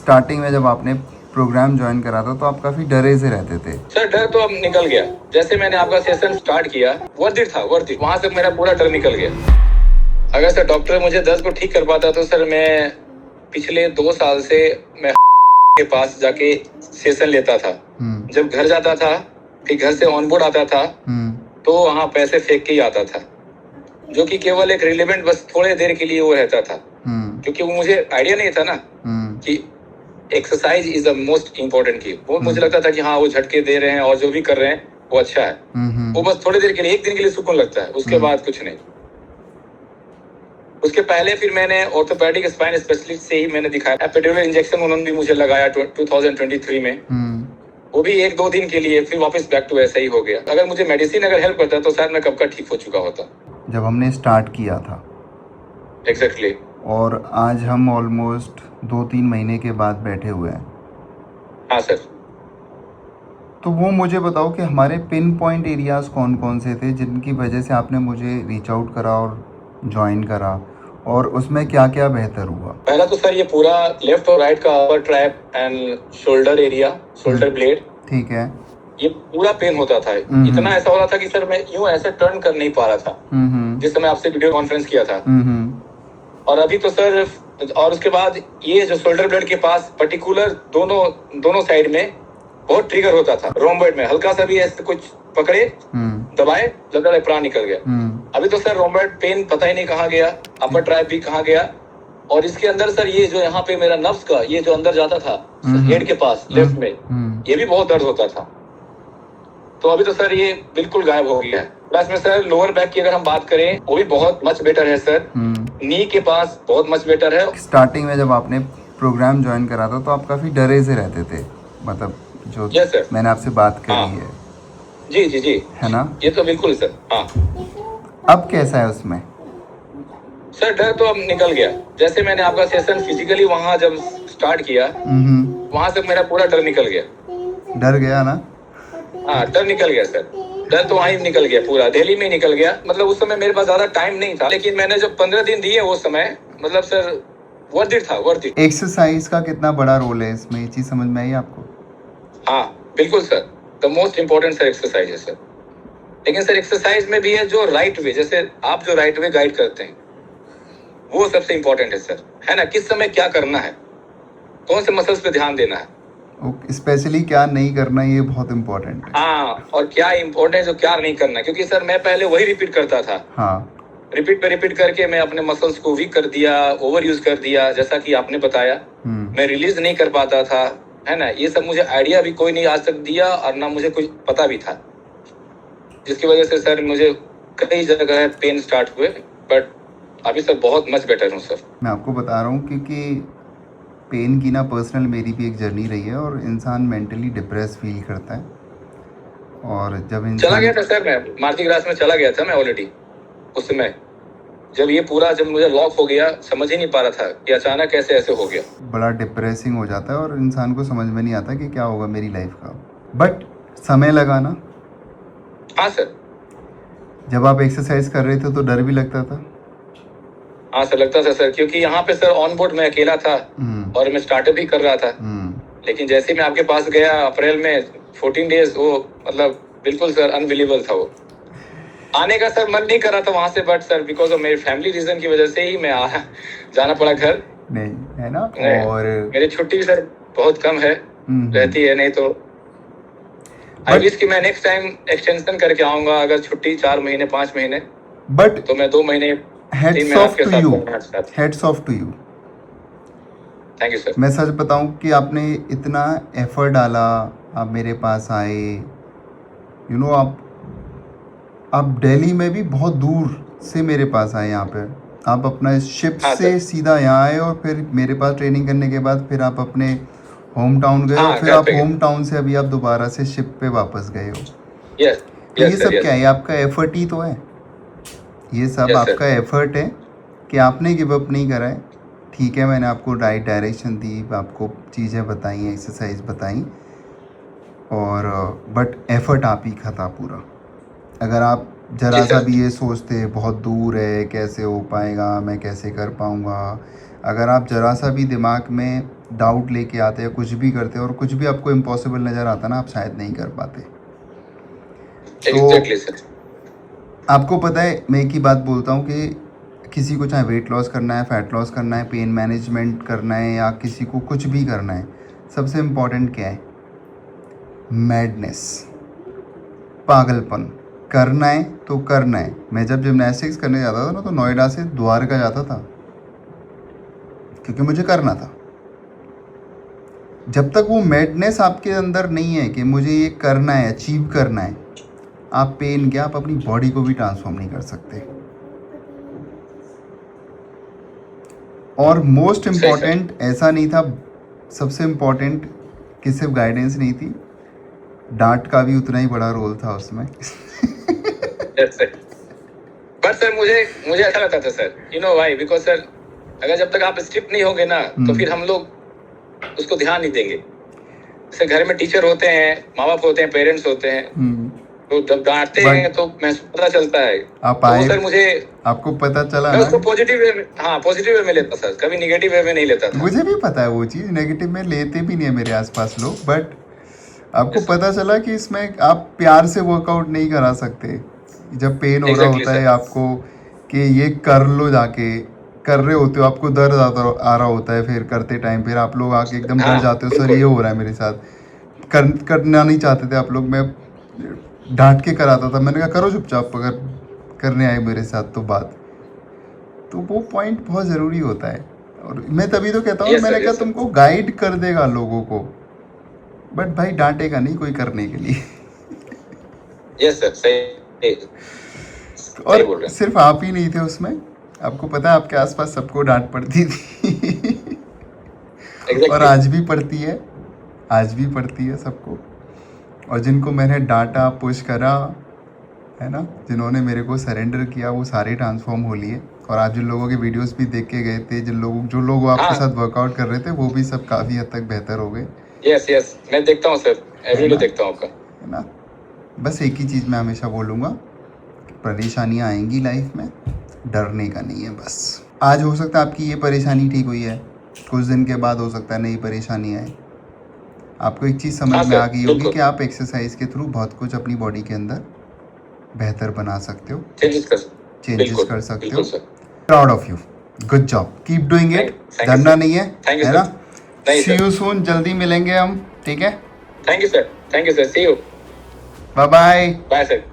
Starting में जब आपने प्रोग्राम ज्वाइन करा था तो आप काफी डरे से रहते थे। सर डर तो अब निकल गया। जैसे मैंने आपका सेशन स्टार्ट किया, वर्थ इट था, वर्थ इट। वहां से मेरा पूरा डर निकल गया। अगर सर डॉक्टर मुझे दर्द को ठीक कर पाता तो सर मैं पिछले 2 साल से मैं के पास जाके सेशन लेता था। जब घर जाता था, फिर घर से ऑनबोर्ड आता था, तो वहाँ पैसे फेंक के ही आता था, जो कि केवल एक रिलेवेंट बस थोड़े देर के लिए वो रहता था। क्योंकि वो मुझे आइडिया नहीं था ना कि exercise is the most important की। वो मुझे लगता था कि हाँ वो झटके दे रहे हैं और जो भी कर रहे हैं वो अच्छा है। वो बस थोड़ी देर के लिए, एक दिन के लिए सुकून लगता है, उसके बाद कुछ नहीं। उसके पहले फिर मैंने ऑर्थोपेडिक स्पाइन स्पेशलिस्ट से ही मैंने दिखाया। एपिड्यूरल इंजेक्शन उन्होंने भी मुझे लगाया 2023 में। वो भी 1-2 दिन के लिए, फिर वापस बैक टू ऐसा ही हो गया। अगर मुझे मेडिसिन अगर हेल्प करता तो शायद मैं कब का ठीक हो चुका होता। जब हमने स्टार्ट किया था एग्जैक्टली। और आज हम ऑलमोस्ट 2-3 महीने के बाद बैठे हुए हैं। हाँ सर। तो वो मुझे बताओ कि हमारे पिन पॉइंट एरियाज कौन कौन से थे जिनकी वजह से आपने मुझे रीच आउट करा और ज्वाइन करा, और उसमें क्या क्या बेहतर हुआ? पहला तो सर ये पूरा लेफ्ट और राइट का upper trap and shoulder area, shoulder blade, ठीक है, ये पूरा पेन होता था। इतना ऐसा हो रहा था कि सर मैं यूं ऐसे टर्न कर नहीं पा रहा था जिस समय आपसे वीडियो कॉन्फ्रेंस किया था। और अभी तो सर, और उसके बाद ये जो शोल्डर ब्लेड के पास पर्टिकुलर दोनों साइड में बहुत ट्रिगर होता था। रोम्बॉइड में हल्का सा भी ऐसे कुछ पकड़े, दबाए, लगता है प्राण निकल गया। अभी तो सर रोम्बॉइड पेन पता ही नहीं कहाँ गया, अपर ट्राइप भी कहाँ गया। और इसके अंदर सर ये जो यहाँ पे मेरा नफ्स का ये जो अंदर जाता था हेड के पास लेफ्ट में, ये भी बहुत दर्द होता था। तो अभी तो सर ये बिल्कुल गायब हो गया है। प्लस में सर लोअर बैक की अगर हम बात करें वो भी बहुत मच बेटर है सर। नी के पास बहुत मच बेटर है। स्टार्टिंग में जब आपने प्रोग्राम ज्वाइन करा था तो आप काफी डरे से रहते थे, मतलब जो मैंने आपसे बात करी है। जी जी जी, है ना? ये तो बिल्कुल सर। हाँ, अब कैसा है उसमें? सर डर तो अब निकल गया। जैसे मैंने आपका सेशन फिजिकली वहाँ जब स्टार्ट किया, वहाँ से मेरा पूरा डर निकल गया। डर गया ना? हाँ, डर निकल गया सर। डर तो वहीं निकल गया, पूरा दिल्ली में ही निकल गया। मतलब उस समय मेरे पास ज्यादा टाइम नहीं था, लेकिन मैंने जब 15 दिन दिए उस समय, मतलब सर वर्थ इट था, वर्थ इट। एक्सरसाइज का कितना बड़ा रोल है इसमें, ये चीज समझ में आई आपको? हाँ बिल्कुल sir, the most important sir exercise है सर। लेकिन सर एक्सरसाइज में भी है जो राइट वे, जैसे आप जो राइट वे गाइड करते हैं वो सबसे इम्पोर्टेंट है सर, है ना? किस समय क्या करना है, कौन से मसल्स पे ध्यान देना है, स्पेशली क्या नहीं करना, ये बहुत इम्पोर्टेंट है। हाँ, और क्या इम्पोर्टेंट है जो क्या नहीं करना है। क्योंकि सर मैं पहले वही रिपीट करता था। हाँ, रिपीट पे रिपीट करके मैं अपने मसल्स को वीक कर दिया, ओवर यूज कर दिया, जैसा कि आपने बताया। मैं रिलीज नहीं कर पाता था, है ना? ये सब मुझे आइडिया भी कोई नहीं आज तक दिया और ना मुझे कुछ पता भी था, जिसकी वजह से सर मुझे कई जगह पेन स्टार्ट हुए। बट अभी सर बहुत मच बेटर हूँ सर। मैं आपको बता रहा हूँ क्योंकि पेन की ना पर्सनल मेरी भी एक जर्नी रही है, और इंसान मेंटली डिप्रेस फील करता है। और जब इंसान चला गया था सर, मैं मार्ची क्लास में चला गया था मैं ऑलरेडी उस समय। जब ये पूरा जब मुझे लॉक हो गया, समझ ही नहीं पा रहा था कि अचानक कैसे ऐसे हो गया। बड़ा डिप्रेसिंग हो जाता है और इंसान को समझ में नहीं आता कि क्या होगा मेरी लाइफ का। बट समय लगा ना? हाँ सर। जब आप एक्सरसाइज कर रहे थे तो डर भी लगता था? हाँ सर, लगता था सर, क्योंकि यहाँ पे सर ऑन बोर्ड में अकेला था और मैं स्टार्टअप भी कर रहा था। लेकिन जैसे मैं आपके पास गया अप्रैल में 14 डेज, वो मतलब बिल्कुल सर अनबिलीवेबल था। वो आने का सर मन नहीं कर रहा था वहां से, बट सर बिकॉज ऑफ मेरी फैमिली रीजन की वजह से ही मैं जाना पड़ा घर। नहीं है ना? और मेरी छुट्टी भी सर बहुत कम है, रहती है। नहीं तो आई विश कि मैं नेक्स्ट टाइम एक्सटेंशन करके आऊंगा, अगर छुट्टी 4 महीने 5 महीने, बट तो मैं 2 महीने heads off to you, heads off to you. Thank you sir. मैं सच बताऊं कि आपने इतना एफर्ट डाला, आप मेरे पास आए, यू नो, आप दिल्ली में भी बहुत दूर से मेरे पास आए यहाँ पे। आप अपना शिप से सीधा यहाँ आए और फिर मेरे पास ट्रेनिंग करने के बाद फिर आप अपने होम टाउन गए, और फिर आप होम टाउन से अभी आप दोबारा से शिप पे वापस गए हो। तो ये सब क्या है? आपका एफर्ट ही तो है। ये सब आपका एफर्ट है कि आपने गिव अप नहीं करा है। ठीक है, मैंने आपको राइट डायरेक्शन दी, आपको चीज़ें बताई, एक्सरसाइज बताई, और बट एफर्ट आप ही का था पूरा। अगर आप जरा सा भी ये सोचते बहुत दूर है, कैसे हो पाएगा, मैं कैसे कर पाऊँगा, अगर आप जरा सा भी दिमाग में डाउट लेके आते हैं, कुछ भी करते हैं, और कुछ भी आपको इम्पॉसिबल नज़र आता ना, आप शायद नहीं कर पाते। Exactly sir. आपको पता है, मैं एक ही बात बोलता हूँ कि किसी को चाहे वेट लॉस करना है, फैट लॉस करना है, पेन मैनेजमेंट करना है, या किसी को कुछ भी करना है, सबसे इम्पॉर्टेंट क्या है? मैडनेस, पागलपन। करना है तो करना है। मैं जब जिमनास्टिक्स करने जाता था ना, तो नोएडा से द्वारका जाता था, क्योंकि मुझे करना था। जब तक वो मैडनेस आपके अंदर नहीं है कि मुझे ये करना है, अचीव करना है, आप पेन क्या, आप अपनी बॉडी को भी ट्रांसफॉर्म नहीं कर सकते। और मोस्ट इम्पॉर्टेंट ऐसा नहीं था, सबसे इम्पॉर्टेंट कि सिर्फ गाइडेंस नहीं थी, डांट का भी उतना ही बड़ा रोल था उसमें। पर सर मुझे अच्छा लगता था sir, you know why? Because sir, अगर जब तक आप स्ट्रिक्ट नहीं होंगे ना, तो फिर हम लोग उसको ध्यान नहीं देंगे। जैसे घर में टीचर होते हैं, माँ बाप होते हैं, पेरेंट्स होते हैं, तो जब डांटते हैं तो पता चलता है। आप आए, तो सर मुझे, आपको पता चला मैं ना, उसको पॉजिटिव वे में, हाँ पॉजिटिव वे में लेता सर, कभी नेगेटिव वे में नहीं लेता था। मुझे भी पता है वो चीज़, नेगेटिव में लेते भी नहीं है मेरे आसपास लोग, बट आपको पता चला कि इसमें आप प्यार से वर्कआउट नहीं करा सकते। जब पेन हो रहा होता है आपको कि ये कर लो, जाके कर रहे होते हो, आपको दर्द आ रहा होता है, फिर करते टाइम फिर आप लोग आके एकदम डर जाते हो, सर ये हो रहा है मेरे साथ, करना नहीं चाहते थे आप लोग। मैं डांट के कराता था, मैंने कहा करो चुपचाप, अगर करने आए मेरे साथ तो बात। तो वो पॉइंट बहुत ज़रूरी होता है, और मैं तभी तो कहता हूँ, मैंने कहा तुमको गाइड कर देगा लोगों को, बट भाई डांटेगा नहीं कोई करने के लिए। यस सर, सही। और सिर्फ आप ही नहीं थे उसमें, आपको पता है आपके आसपास सबको डांट पड़ती थी। और आज भी पड़ती है, आज भी पड़ती है सबको। और जिनको मैंने डांटा, पुश करा है ना, जिन्होंने मेरे को सरेंडर किया, वो सारे ट्रांसफॉर्म हो लिए। और आप जिन लोगों के वीडियोस भी देख के गए थे, जो लोग आपके साथ वर्कआउट कर रहे थे, वो भी सब काफ़ी हद तक बेहतर हो गए। यस, मैं देखता हूँ सर, एवरीडे देखता हूँ आपका, है ना। बस एक ही चीज़ मैं हमेशा बोलूँगा, परेशानियाँ आएंगी लाइफ में, डरने का नहीं है बस। आज हो सकता है आपकी ये परेशानी ठीक हुई है, कुछ दिन के बाद हो सकता है नई परेशानी आए। आपको एक चीज़ समझ में आ गई होगी कि आप एक्सरसाइज के थ्रू बहुत कुछ अपनी बॉडी के अंदर बेहतर बना सकते हो, चेंजेस कर सकते हो। Proud of you, good job, keep doing it. डरना नहीं है, है ना। सी यू सून, जल्दी मिलेंगे हम, ठीक है। Thank you sir, see you, bye bye. Bye sir.